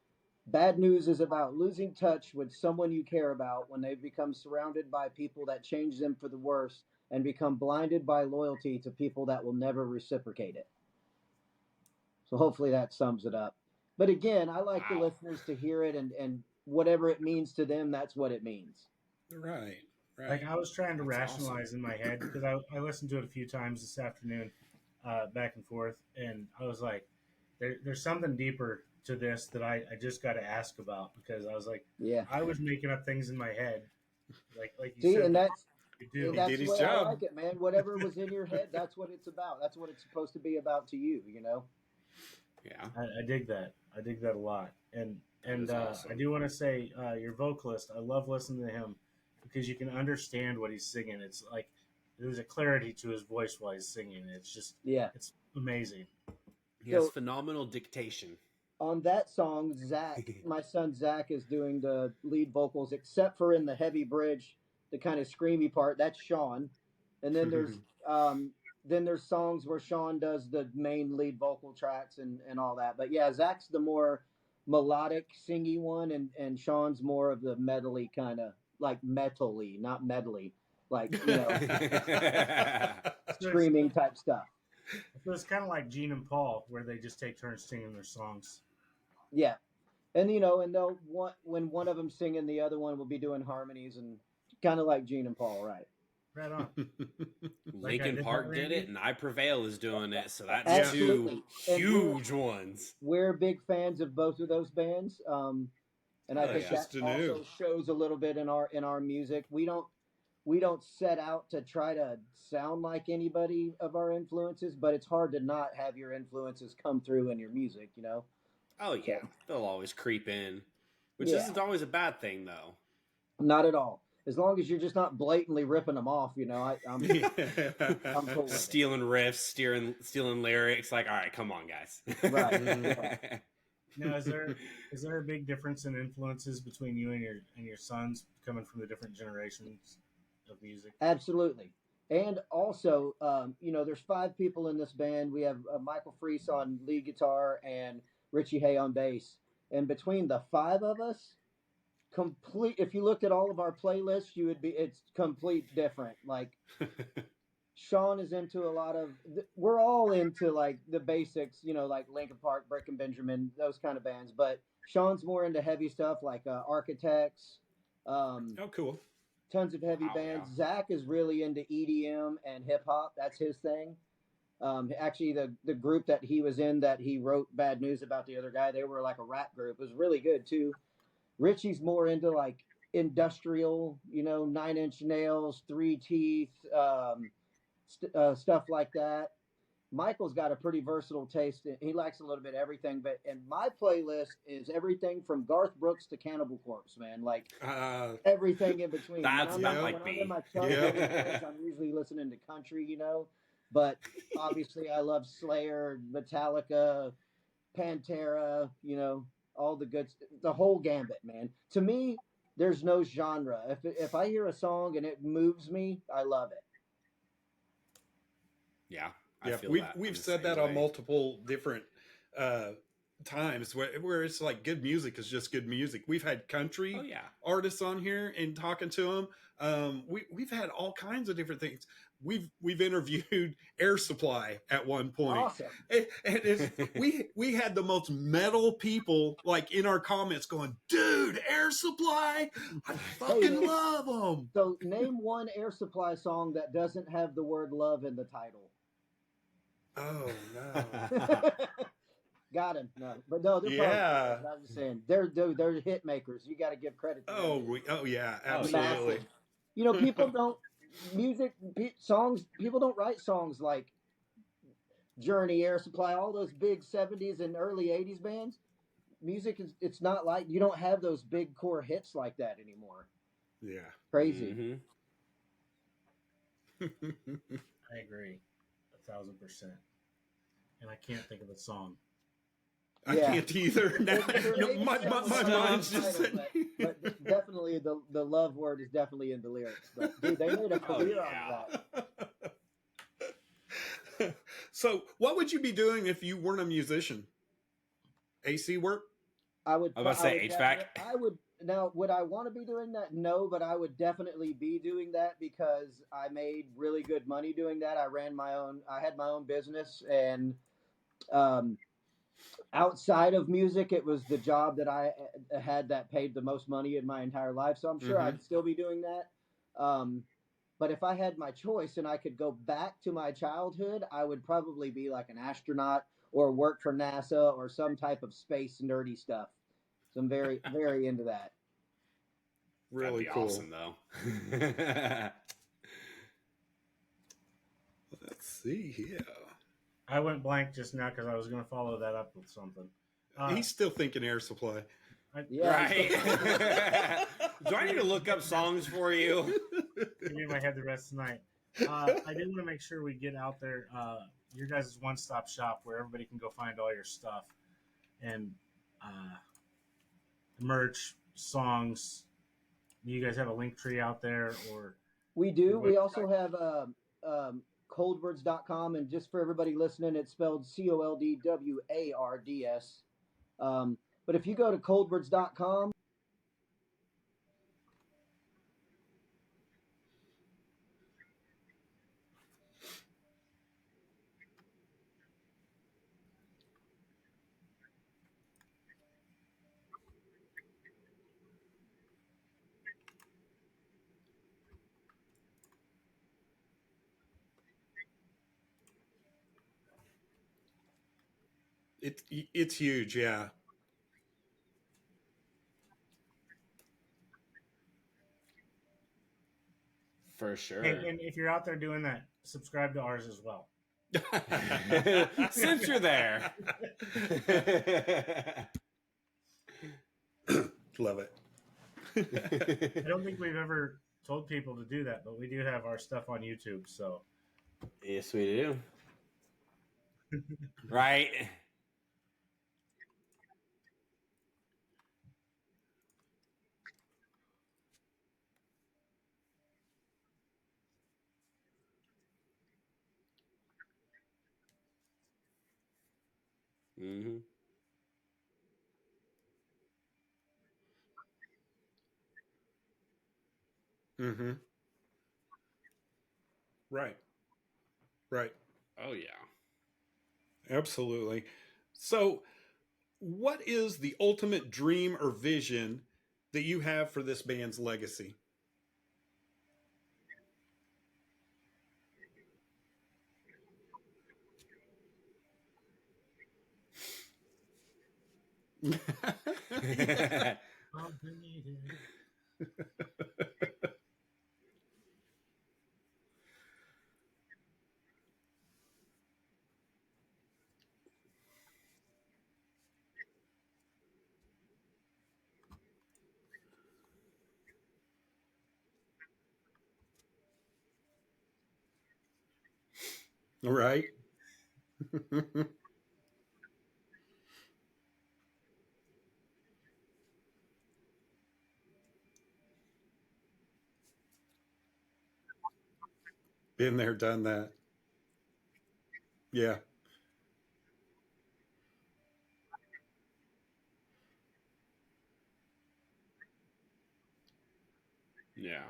Bad news is about losing touch with someone you care about when they become surrounded by people that change them for the worse and become blinded by loyalty to people that will never reciprocate it. So hopefully that sums it up. But again, I like the listeners to hear it, and whatever it means to them, that's what it means. Right. Like I was trying to That's rationalize awesome. in my head because I listened to it a few times this afternoon, back and forth, and I was like, there's something deeper to this that I just got to ask about, because I was like, Yeah. I was making up things in my head, like you See, said, and that's you do. that's did the his way job. I like it, man. Whatever was in your head, that's what it's about. That's what it's supposed to be about to you, Yeah. I dig that. I dig that a lot, and is awesome. I do want to say your vocalist. I love listening to him because you can understand what he's singing. It's like there's a clarity to his voice while he's singing. It's just Yeah. it's amazing. He has So phenomenal dictation. on that song, Zach, my son Zach, is doing the lead vocals, except for in the heavy bridge, the kind of screamy part. That's Sean, and then there's songs where Sean does the main lead vocal tracks and all that. But yeah, Zach's the more melodic, singy one, and Sean's more of the metally kind of like metally, not medley, like So screaming type stuff. it's kind of like Gene and Paul, where they just take turns singing their songs. Yeah, and and they'll when one of them singing, the other one will be doing harmonies, and kind of like Gene and Paul, right? Right on. Lincoln did Park that, did Randy? it, and I Prevail is doing it. So that's Absolutely. two And huge ones. we're big fans of both of those bands, and I Oh, think yeah. that Just to also know. shows a little bit in our music. We don't set out to try to sound like anybody of our influences, but it's hard to not have your influences come through in your music. Oh So, yeah, they'll always creep in, which yeah, isn't always a bad thing though. not at all. As long as you're just not blatantly ripping them off, I'm cool with it. Stealing riffs, stealing lyrics. Like, all right, come on, guys. Right. Yeah. Now, is there a big difference in influences between you and your sons coming from the different generations of music? Absolutely. And also, there's 5 people in this band. We have Michael Freese on lead guitar and Richie Hay on bass. And between the 5 of us, if you looked at all of our playlists, it's complete different. Like Sean is into a lot of, we're all into like the basics, like Linkin Park, Breaking Benjamin, those kind of bands. But Sean's more into heavy stuff like Architects, Oh, cool. tons of heavy Wow, bands. yeah. Zach is really into EDM and hip hop. That's his thing. Actually, the group that he was in that he wrote Bad News about, the other guy, they were like a rap group. It was really good too. Richie's more into like industrial, 9 Inch Nails, Three Teeth, stuff like that. Michael's got a pretty versatile taste. He likes a little bit of everything, and my playlist is everything from Garth Brooks to Cannibal Corpse, man. Like everything in between. That's when not I'm, like when I'm me. in my truck, I'm usually listening to country, But obviously, I love Slayer, Metallica, Pantera, all the the whole gambit, man. To me, there's no genre. If I hear a song and it moves me, I love it. Yeah, Yeah, feel we've that. we've I'm the said same that on way. multiple different times where it's like good music is just good music. We've had country Oh yeah. artists on here and talking to them. We've had all kinds of different things, we've interviewed Air Supply at one point. Awesome. We had the most metal people like in our comments going, dude, Air Supply, I fucking love them. So name one Air Supply song that doesn't have the word love in the title. Oh no. Got him. No, but no, they're probably, I was just saying they're hit makers. You got to give credit to them. Yeah, absolutely. Massive. You know, people don't songs. People don't write songs like Journey, Air Supply, all those big '70s and early '80s bands. Music is, it's not like, you don't have those big core hits like that anymore. Yeah. Crazy. I agree 1,000%. And I can't think of the song. I can't either. Now, my mind's just sitting. But definitely the love word is definitely in the lyrics. But dude, they made a career out of that. So, what would you be doing if you weren't a musician? AC work? I was about to say HVAC. Would I want to be doing that? No, but I would definitely be doing that because I made really good money doing that. I had my own business, and outside of music, it was the job that I had that paid the most money in my entire life. So I'm sure I'd still be doing that. But if I had my choice and I could go back to my childhood, I would probably be like an astronaut or work for NASA or some type of space nerdy stuff. So I'm very, very into that. Really That'd be cool. Awesome, though. Let's see here. I went blank just now because I was going to follow that up with something. He's still thinking Air Supply. Right. Do I need to look up songs for you? Give me my head the rest of the night. I did want to make sure we get out there. Your guys' one-stop shop where everybody can go find all your stuff and merch, songs. Do you guys have a link tree out there? Or we do. We also have Coldwards.com, and just for everybody listening, it's spelled Coldwards. But if you go to Coldwards.com, It's huge, yeah. For sure. and if you're out there doing that, subscribe to ours as well. Since you're there. Love it. I don't think we've ever told people to do that, but we do have our stuff on YouTube. So yes, we do. Right. Mm-hmm. Mm-hmm. Right. Right. Oh, yeah. Absolutely. So, what is the ultimate dream or vision that you have for this band's legacy? Right. Been there, done that. Yeah. Yeah.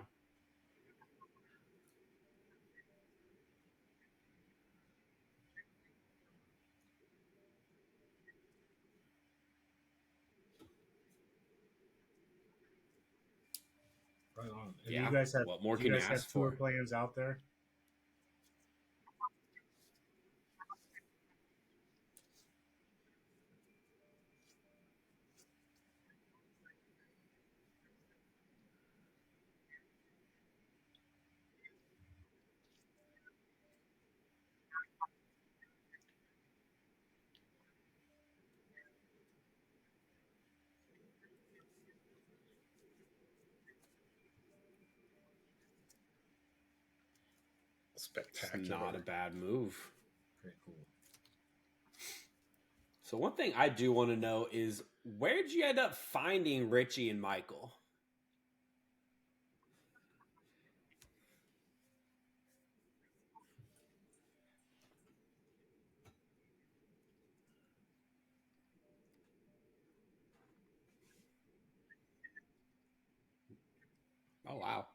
And Yeah. you guys have What more do can you you guys have ask tour for? plans out there? It's Spectacular. not a bad move. Pretty cool. So one thing I do want to know is where'd you end up finding Richie and Michael? Oh wow.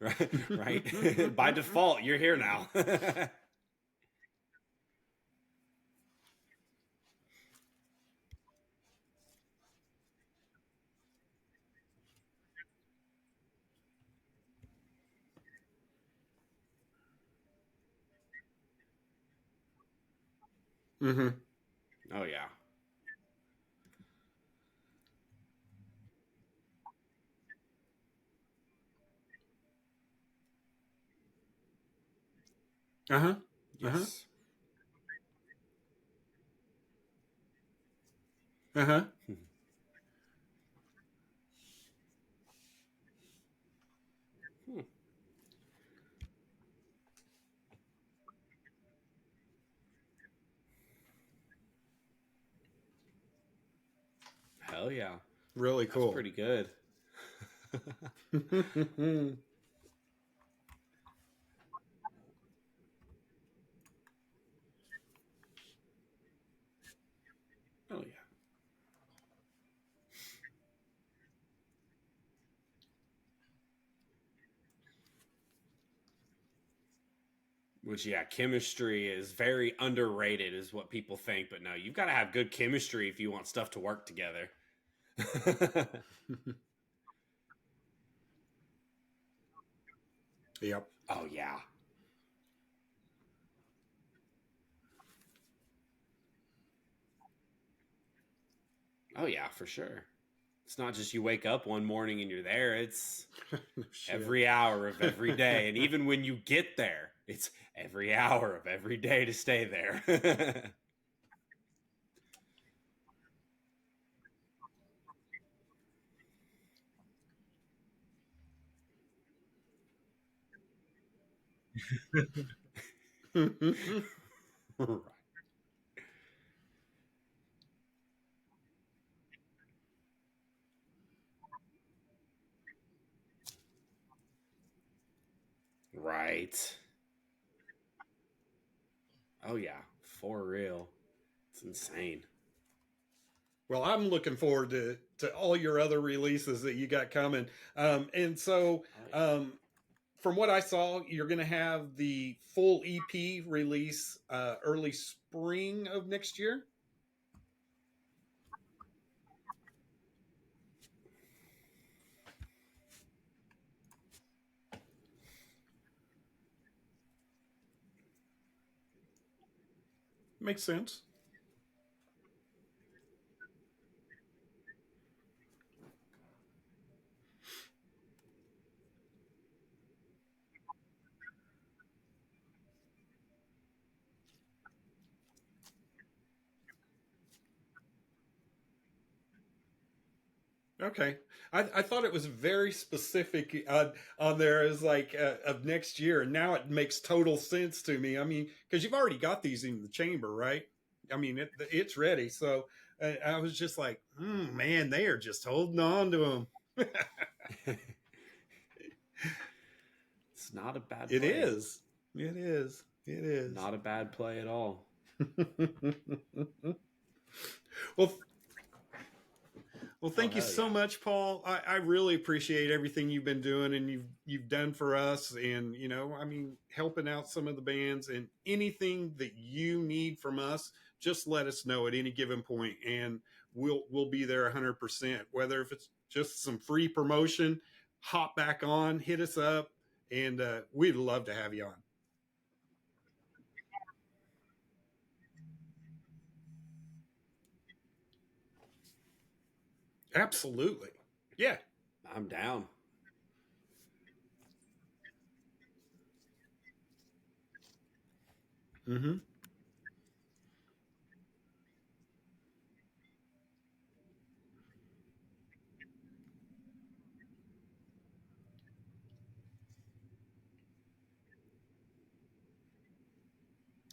Right, right. By default, you're here now. Mm-hmm. Oh yeah. Uh-huh. Uh-huh. Yes. Uh-huh. Hmm. Hell yeah. Really That's cool. pretty good. Oh yeah. Which yeah, chemistry is very underrated is what people think, but no, you've got to have good chemistry if you want stuff to work together. Yep. Oh yeah. Oh yeah, for sure. It's not just you wake up one morning and you're there. It's No shit. every hour of every day. And even when you get there, it's every hour of every day to stay there. Right. Right. Oh yeah, for real. It's insane. Well, I'm looking forward to all your other releases that you got coming. And so, Oh, yeah. from what I saw, you're going to have the full EP release early spring of next year. Makes sense. Okay, I thought it was very specific on there as like of next year, and now it makes total sense to me. I mean, because you've already got these in the chamber, right? I mean, it's ready. So I was just like, man, they are just holding on to them. It's not a bad play. It is. It is. It is. Not a bad play at all. Well, thank you hell so yeah. much, Paul. I really appreciate everything you've been doing and you've done for us, and helping out some of the bands, and anything that you need from us, just let us know at any given point, and we'll be there 100%. Whether if it's just some free promotion, hop back on, hit us up, and we'd love to have you on. Absolutely. Yeah. I'm down. Mm-hmm.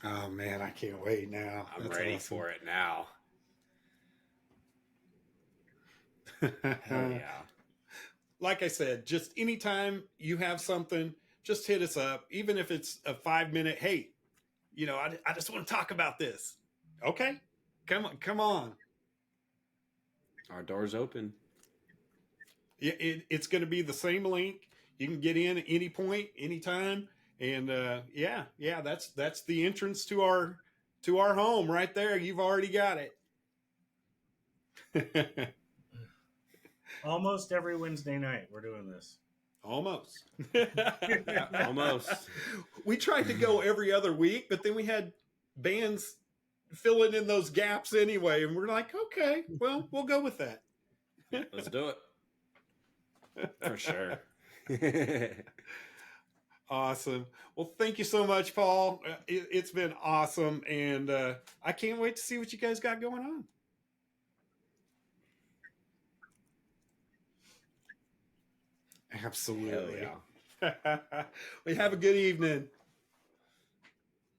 Oh man, I can't wait now. I'm ready for it now. it. Hell yeah. Like I said, just anytime you have something, just hit us up. Even if it's a 5-minute, hey, I just want to talk about this. Okay, come on. Our door's open. It's going to be the same link. You can get in at any point, anytime. And that's the entrance to our home right there. You've already got it. Almost every Wednesday night we're doing this. Almost. Almost. We tried to go every other week, but then we had bands filling in those gaps anyway, and we're like, okay, well, we'll go with that. Let's do it. For sure. Awesome. Well, thank you so much, Paul. It's been awesome, and I can't wait to see what you guys got going on. Absolutely. Hell yeah. We have a good evening,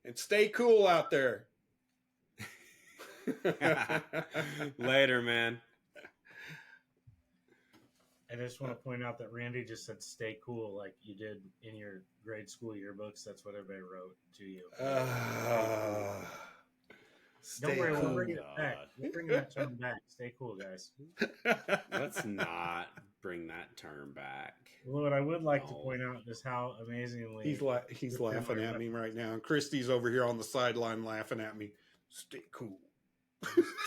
and stay cool out there. Later, man. I just want to point out that Randy just said "stay cool" like you did in your grade school yearbooks. That's what everybody wrote to you. Don't worry, we'll bring it back. We'll bring that term back. Stay cool, guys. Let's not bring that term back. Well, what I would like to point out is how amazingly He's laughing at me right now. And Christy's over here on the sideline laughing at me. Stay cool.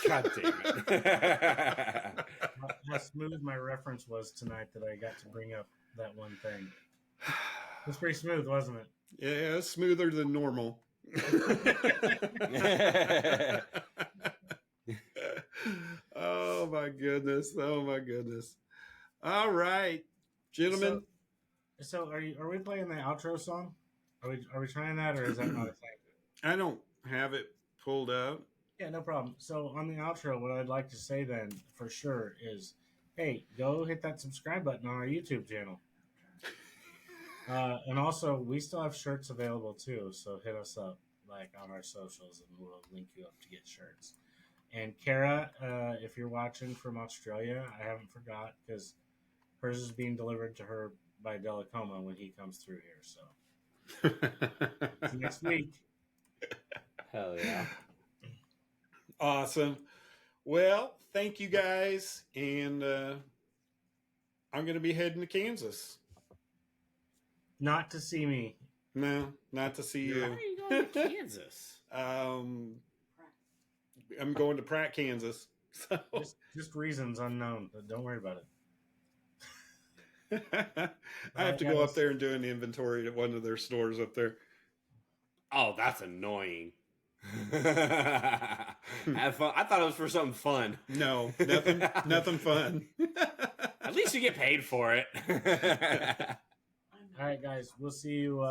God damn it. how smooth my reference was tonight that I got to bring up that one thing. It was pretty smooth, wasn't it? Yeah, it's smoother than normal. Oh my goodness. Oh my goodness. All right, gentlemen. So are we playing the outro song? Are we trying that, or is that not a thing? I don't have it pulled out. Yeah, no problem. So on the outro, what I'd like to say then for sure is, hey, go hit that subscribe button on our YouTube channel. And also, we still have shirts available too, so hit us up on our socials, and we'll link you up to get shirts. And Kara, if you're watching from Australia, I haven't forgot, because hers is being delivered to her by Delacoma when he comes through here. So see you next week. Hell yeah. Awesome. Well, thank you guys, and I'm going to be heading to Kansas. Not to see me. No, not to see you. Why are you going to Kansas? I'm going to Pratt, Kansas. So. Just reasons unknown. But don't worry about it. I have to go up there and do an inventory at one of their stores up there. Oh, that's annoying. Have fun. I thought it was for something fun. No, nothing fun. At least you get paid for it. All right, guys. We'll see you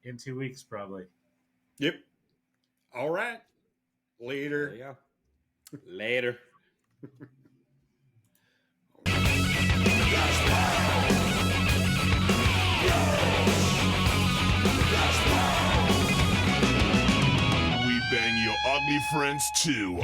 in 2 weeks, probably. Yep. All right. Later. Yeah. Later. We bang your ugly friends too.